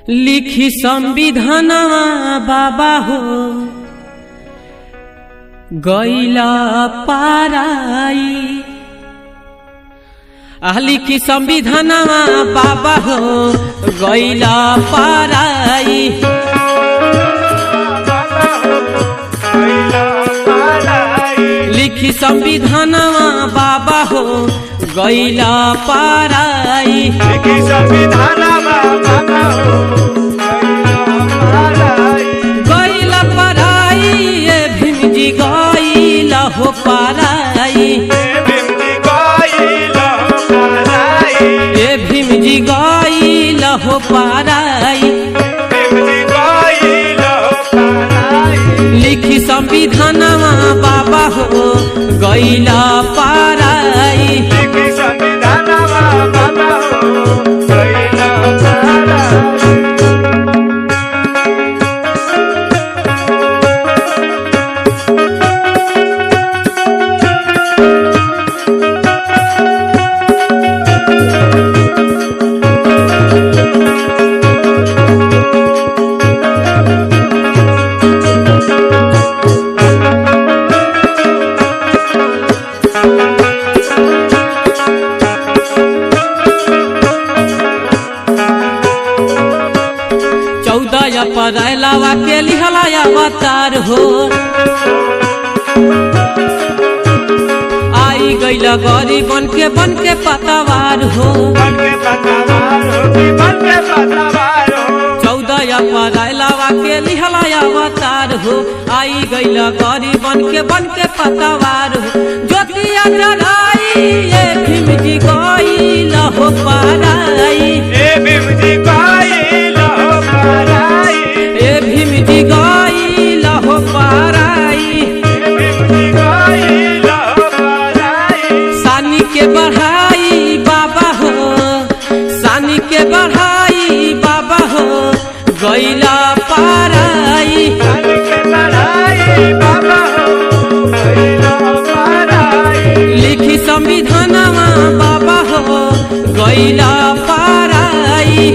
लिखी संविधान बाबा हो गैला पाराई। लिखी संविधान बाबा हो गैला पाराई। लिखी संविधान बाबा हो गैला पाराई। लिखी संविधान बाबा हो गैला पाराई। ये भीम जी गैला हो पाराई। ये भीम जी गैला हो पाराई। लिखी संविधान बाबा हो गैला पाराई। लिखी संविधान बाबा हो गैला पाराई। परायलावा के लिहला अवतार हो। आई गैला गरीबन के बन के पतवार हो। 14 परायलावा के लिहला अवतार हो। आई गैला गरीबन के बन के पतवार हो। ज्योतिया जलाई ये भीम जी गैला हो पाराई। ये भीम जी गैला हो पाराई। ये भीम जी गैला हो पाराई। सानी के बढ़ाई बाबा हो। सानी के बढ़ाई बाबा हो गैला पाराई। लिखी संविधान बाबा हो गैला पाराई।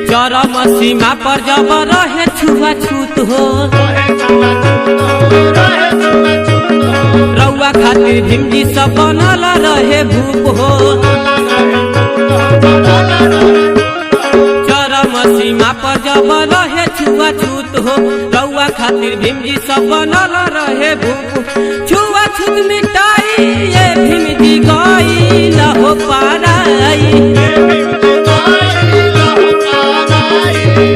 चरम सीमा पर जब रहे छुआछूत हो। रउआ खातिर भीम जी सब बनल रहे भूप हो। चरम सीमा पर जब रहे छुआछूत हो। रउआ खातिर भीम जी सब बनल रहे भूप। छुआछूत मिटाई ये भीम जी गैला हो पाराई।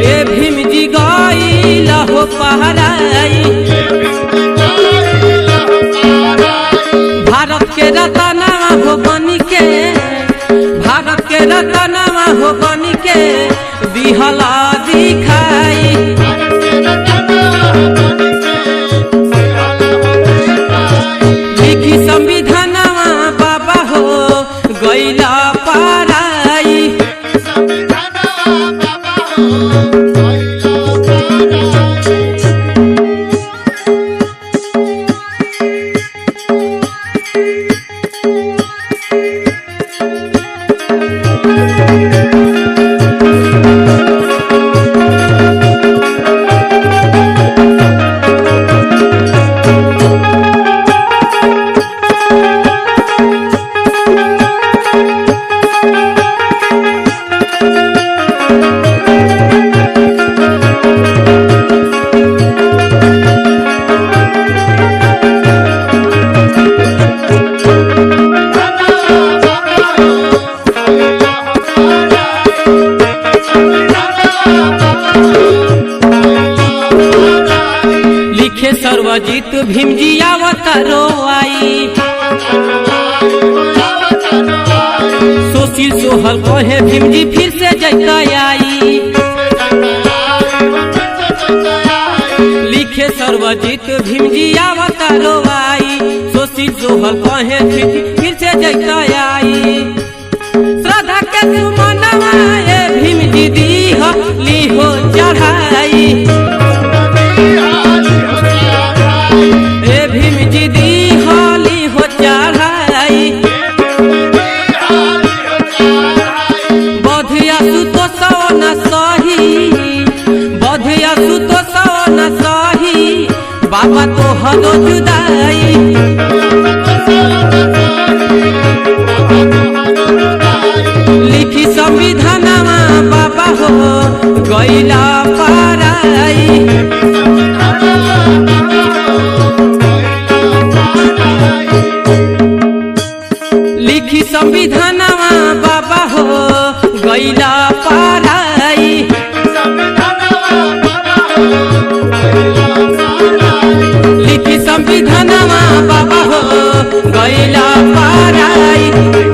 ये भीम जी गैला हो पाराई। भारत के रतनवा हो बनी के। भारत के रतनवा हो बनी के दिहला दिखाई। लिखी संविधान बाबा हो गैला पाराई। सर्वजीत भीम जी आवतारो आई। सुशील सोहल कहे भीम जी फिर से जैता आई। लिखे सर्वजीत भीम जी अवतारो आई। सुशील सोहल कहे फिर से जैता आई। श्रद्धा के सुमनवा ए भीम जी दीह लीहो चढ़ाई। ए भीम जी दीह लीहो चढ़ाई। बधिया सुतोषो न सही, बधिया सुतोषो न सही, बाबा तो हरो जुदाई। लिखी संविधानवा बाबा हो गइला पाराई। लिखी संविधानवा बाबा हो गइला पाराई। लिखी संविधानवा बाबा हो गइला पाराई।